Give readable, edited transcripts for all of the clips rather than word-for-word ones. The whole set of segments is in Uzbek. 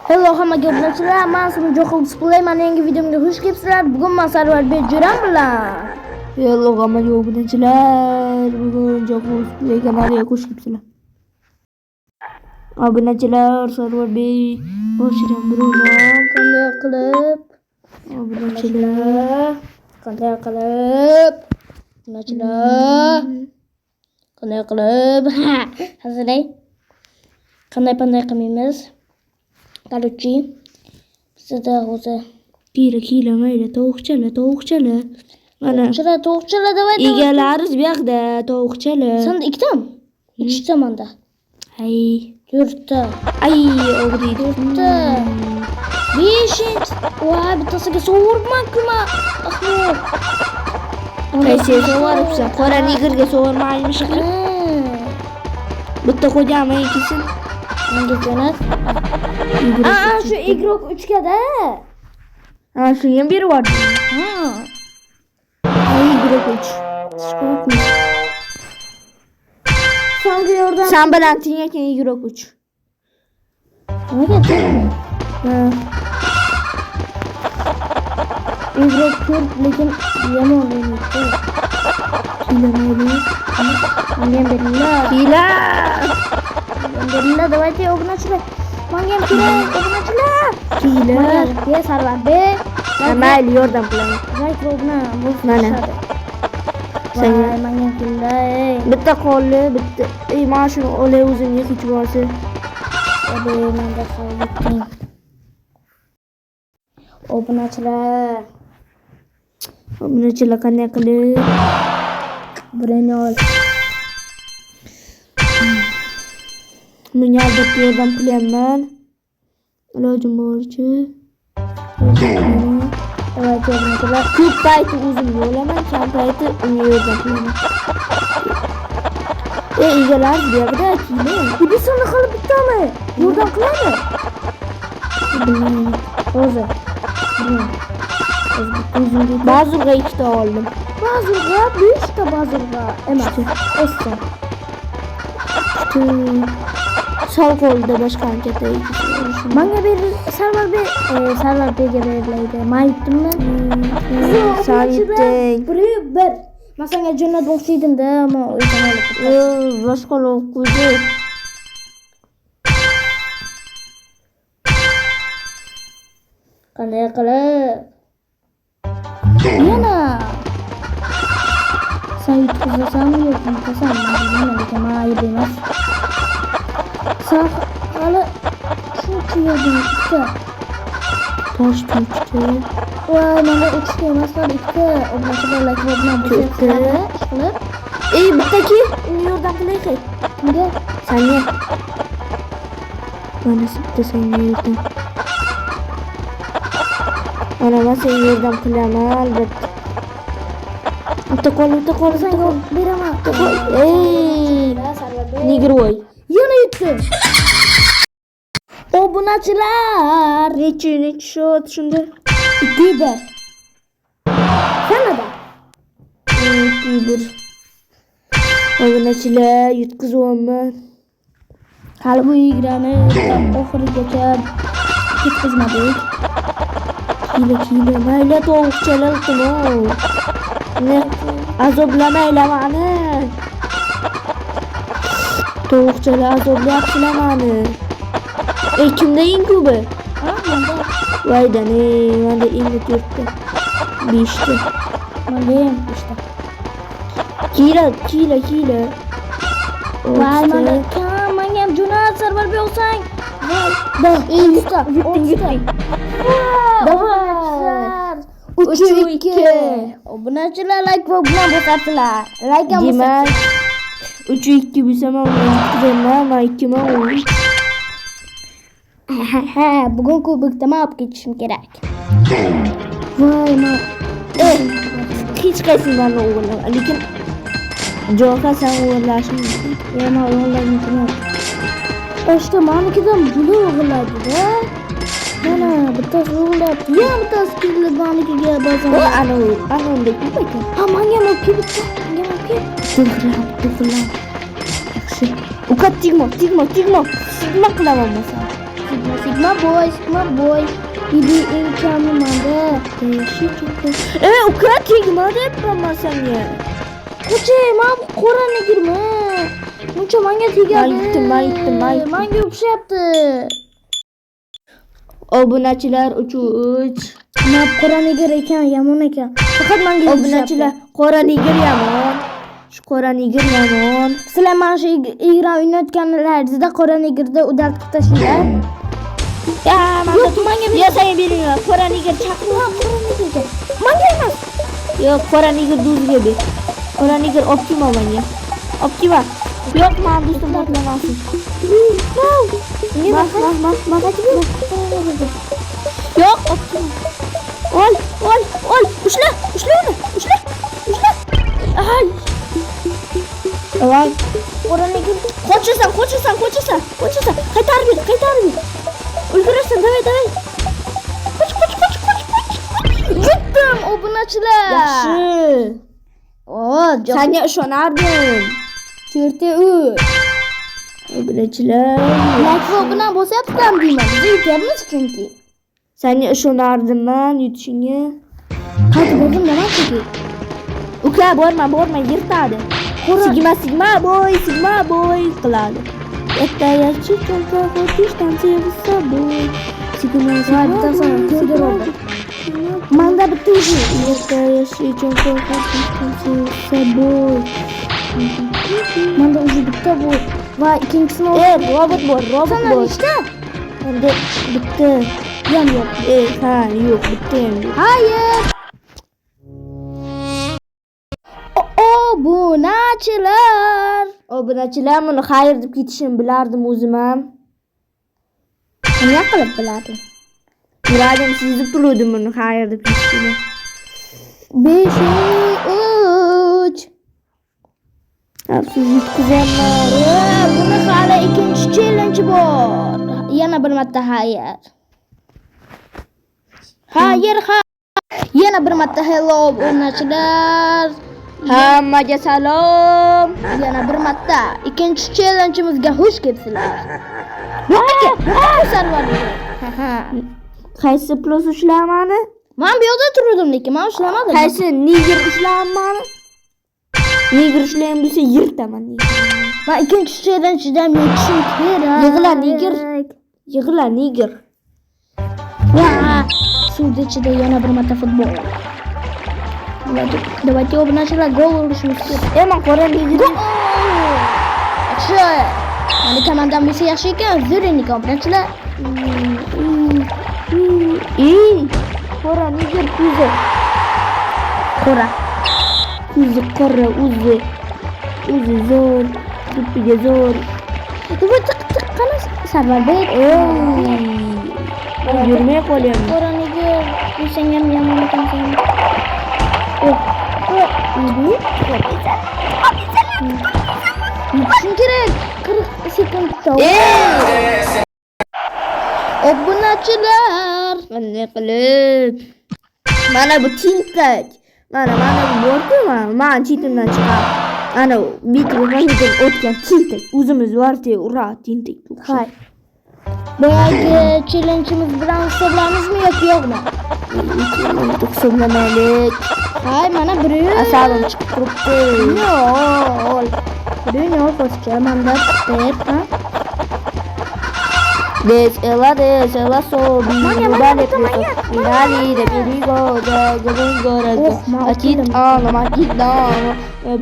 Hello hammaga obunachilar, men sizning Johil Display mana yangi videomga xush kelibsizlar. Bugun men Sarvar Bejuram bilan. Hello hammaga obunachilar, bugun Johil Display kanaliga xush kelibsizlar. Obunachilar, Sarvar Bey boshidan birolar Qanday qilib? obunachilar, Qanday qilib? Obunachilar. Qanday qilib? Hazilay. Qanday qilmaymiz? Короче, bizda hozir kila mayli tovuqchalar. Mana tovuqchalar davaydi. egalariz bu yoqda tovuqchalar. Senda ikkitami? Ikkita menda. Ay, To'rtta. ay, o'g'riydi. To'rtta. 5. Voy, bittasiga sovuribman-ku men. Ahmoq. Qaysi sovuribsan? Qora nigirga sovurmaymish. Bitta qo'yganman ikkisin. Menga jo'nat. Shu igrok 3 da. Ha, shu ham berib yubordim. Ay, igrok 3. Senga yordam. Sen bilan teng ekan igrok 3. Nimaga tengmi? Ha. Igrok 4 lekin yomon o'ynaydi. Kilamaydi. Menga beringlar. Kila. Alhamdulillah, давайте obunachilar. Menga ham kerak obunachilar. Kila. Be Sarvar Bey. Mayli, yordam qilaman. Like obuna. Mana. Senga menga ham kerak. Bitta qoldi, bitta. Ey, mana shuni olay o'zimga hech bo'lsa. Ebe menda qoldi. Obunachilar. Obunachilar qanday qilib? Birini ol. Menga albatta yordam qilyapman. Ilojim boricha. Давайте obunachilar. Ko'p payti o'zimga olaman, kam payti unga yordam qilaman. Egalar bu yerda kiydi. Birisini qilib bittami? Yordam qiladimi? Bilmayman. Hozir. Bazurga ikkita oldim. Bazurga 5 ta bazurga emas. Essa. Sal qoldi boshqa katta ikkita. Menga ber Sarvar Beyga beriladi. Men aytdimmi? Sen aytding. Bir. Men senga jo'natmoqchi edim-da, ammo o'ydan olib ketdim. Boshqa olib qo'ydi. Qanday qilib? Yana. Sen yutqizasanmi yo'q, yutasanmi? Lekin men ayb emas. Sen hali shuncha yerding ikkita. Tosh tutdi. Voy, mana 3 ta emas, hali 2 ta. Obunachilar like bilan qilib. Ey, bittaki unga yordam qilaylik. Kimga? Senga. Mana bitta senga yordam. Mana men senga yordam qilaman albatta. Bitta qol. Senga beraman. Ey, nigroy. Yana yutdim. Obunachilar, Necha shot shunda? 2-1. Sanada. 2-1. Obunachilar yutqizyapman. Hali bu igrani oxirigacha ketkazmadik. Kila mayli tovuqchalar qilib. Ne azoblamaylar meni. Tovuqchalar azoblayaptilar meni. Kimda eng ko'pi? Menda. Voydani, menda eng 4ta. 5ta. Menda ham 5ta. Kila. Voy, menga ham jo'nat Sarvar Bey olsang. Voy, yutding. Davay. 3-2. Obunachilar like va bilan bosasizlar. Like ham Demak, 3-2 bo'lsa men yutqizaman, 2-man. Bugun kubikda men olib ketishim kerak. Voy, men Hech qaysidan o'g'irlama, lekin Joka sen o'g'irlashing mumkin. men o'g'irladim. Oshda menikidan buni o'g'irladi-da. Mana bittasi o'g'irladi. Yana bittasi keldi menikiga bozor. Ana unda ko'p ekan. Ha, menga ham olib kelibdi. To'g'rilab. Yaxshi. Ukat tigmo. Nima qilaman bo'lsa? Sigma boy. Idi imkanı manda. Değişik çok. Uka tegma deyapman senga. Ko'cha, men qo'rani girma. Buncha menga tegadi. Maytdim. Menga o'xshabdi. Obunachilar 3. Men qo'rani gir ekan, yomon ekan. Faqat menga Obunachilar qora nigir yomon. Shu qora nigir yomon. Sizlar mana shu igra o'ynayotganlaringizda qora nigirda udaltib tashlanglar. Ya saya bilinglar, qora nigir chaqirma, qora nigirga. Menga emas. Yo'q, qora nigir do'zga ber. Qora nigir olib kelma menga. Olib kelma. Yo'q, men do'stim otlamasin. Yo'q, olib kelma. Ol. Ushla uni. Ay. Voy. Qora nigir. Qochasan. Qaytarib ber. Ulgurasan, davay. Qoch. Yutdim, obunachilar. Yaxshi. Senga ishonardim. 4-3. Obunachilar. Makro bilan bo'syapti-ku deyman. Biz yutyapmiz chunki. Senga ishonardim men yutishingga. Qaytib bordim nima chunki? Uka, borma, yirtadi. Sigma boy qiladi. Katta yaxshi cho'nta xo'tishdan sevsa boy. Sigma boy. Manda bitta izi. Katta yaxshi cho'nta xo'tishdan sevsa boy. Manda o'zi bitta bu va ikkinchisini robot bor. Sana nechta? Endi bitta ham yo'q. Yo'q, bitta ham yo'q. Hayır. Obunachilar buni xayr deb ketishini bilardim o'zim ham. Nima qilib bilading? Yuragim sezib turdim buni xayr deb ketishini. 5-3. Afsus yutqizamman. Buni hali ikkinchi challenge bor. Yana bir marta hayır. Yana bir marta hello obunachilar. Hammaga salom. Yana bir marta ikkinchi challenge'imizga xush kelibsizlar. Bunaqa sarvarlar. Qaysi plus ushlamani? Men bu yerda turdim, lekin men ushlamadim. Qaysi nigir ushlamani? Nigir ushlayman desa yirtaman. Men ikkinchi challenge'dan yutishim kerak. Yig'la nigir. Suvni ichida yana bir marta futbol. Давайте obunachilar gol urishimiz kerak. Men qora nigir. Yaxshi. Meni komandam bo'lsa yaxshi ekan, zo'raylik obunachilar. Qora nigir ko'zi. Qora O'zi zo'r. Dupiga zo'r. Bu tiq qana Sarvarbek. Yurmay qolyapman. Qora nigir, sen ham yomon ekansan. Yutishim kerak. 40 sekundda. Obunachilar. Qanday qilib? Mana bu tintak. Mana bu borku, men chetimdan chiqar. Ana bitirib o'tgan tintak. O'zimiz vartiya ura tintak. Hay. Boyagi challenge'imiz bilan hisoblamizmi yoki yo'qmi? Hisoblamaylik. Hay, mana biri. Asabim chiqib turibdi. Yo'q. Biri qo'shcha manda deb, ha? Ela sobe, finali de perigosa, gringorazo, aqui tá,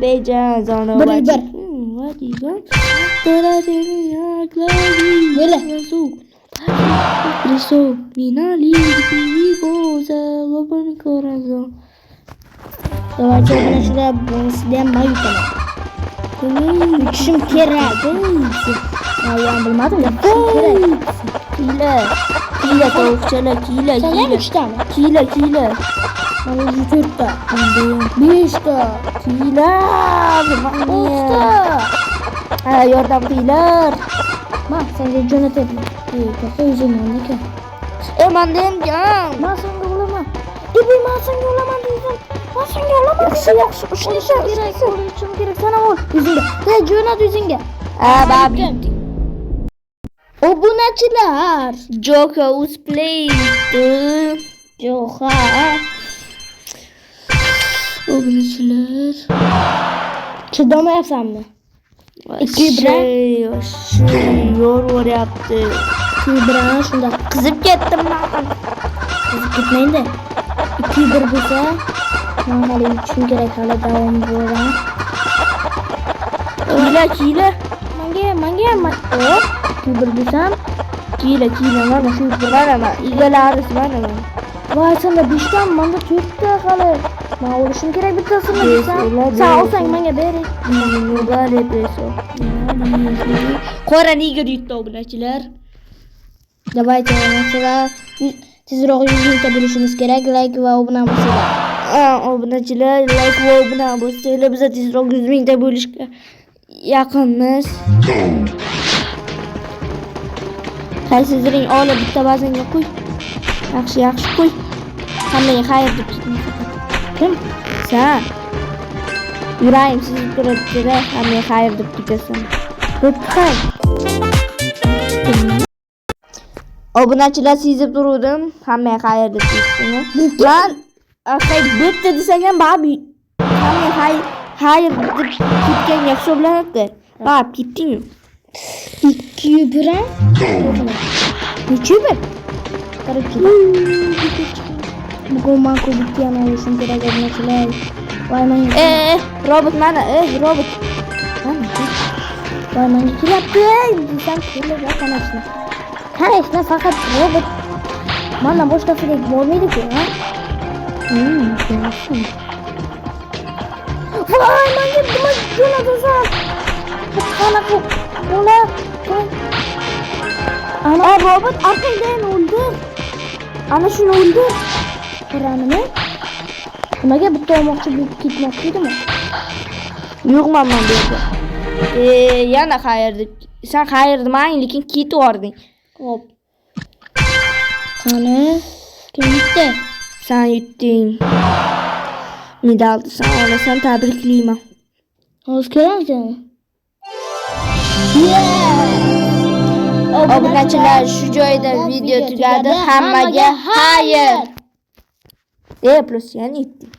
beijan, zona, Böyle. Preso, finali de perigosa, gringorazo. Давайте obunachilar bunisidan ham mayutaman. Yutishim kerak. Men bilmadim, yutishim kerak. Kila tovuqchalar, kila. Sen ham 3 tane. Kila. Mana 4 ta. 5 ta. Kila. 6 ta. Yordam qilinglar. Men senga jo'natyapman. Katta o'zing ekan. Menda ham jon. Men senga olaman. Men senga olaman dedim. Men senga olaman. Yaxshi. Ushlashim kerak. Sana ol. O'zingga. Jo'nat o'zingga. Babi. Obunachilar. Joker who's played. Yo'qa. Obunachilar. Chidamayapsanmi? Ikki bilan yo'ruryapti. ikki bilan shunda Qizib ketdim men. qizib ketmaydi. 2-1 bo'lsa, men hali uchun kerak hali davom bo'laman. Kiyla. Menga 2-1 bo'lsam, Kiyla mana shu mana egalari mana. voy senda 5 ta, menda 4 ta hali. Men olishim kerak bittasini desam. Sen olsang menga bering. Bari preso. Qora niger yutdi obunachilar. Давайте, obunachilar, tezroq 100 mingta bo'lishimiz kerak. Like va obuna bo'lsanglar. Obunachilar, like va obuna bo'lsanglar, biz tezroq 100 mingta bo'lishga yaqinmiz. Qaysizring olib bitta bazanga qo'y. Yaxshi qo'y. Hammaga xayr deb Kim? Sen. Yurayim siz turibdi-da, hammaga xayr deb ketasan. O'tqay. Obunachilar sezib turuvdim, hammaga xayr deb ketdingiz. Men akay bitta desang ham babi hammaga xayr deb ketganga hisoblanadi. Bab ketding-ku. 2-1. Necha bir? Qarab bugun men kubikni ham olishim kerak obunachilar. Voy menga. Robot mana, robot. Voy menga kelyapti. Desam keladi qanashni. Qanashni faqat robot. Mana boshqa kerak bo'lmaydi-ku, ha? Voy menga nima jo'natasan? Qanaqa bola? Ana robot orqangdan o'ldi. Ana shuni o'ldi. Qur'onimi? Nimaga bitta olmoqchi bo'lib ketmoqchi edimi? Yo'qman men bu yerda. Yana xayr deb. Sen xayr demang, lekin ketib yubording. Xo'p. Qani? Kim yutdi? Sen yutding. Medalni sen olasan, tabriklayman. Hozir kerakmi? Obunachilar, shu joyda video tugadi. Hammaga xayr. Plus yana yutding.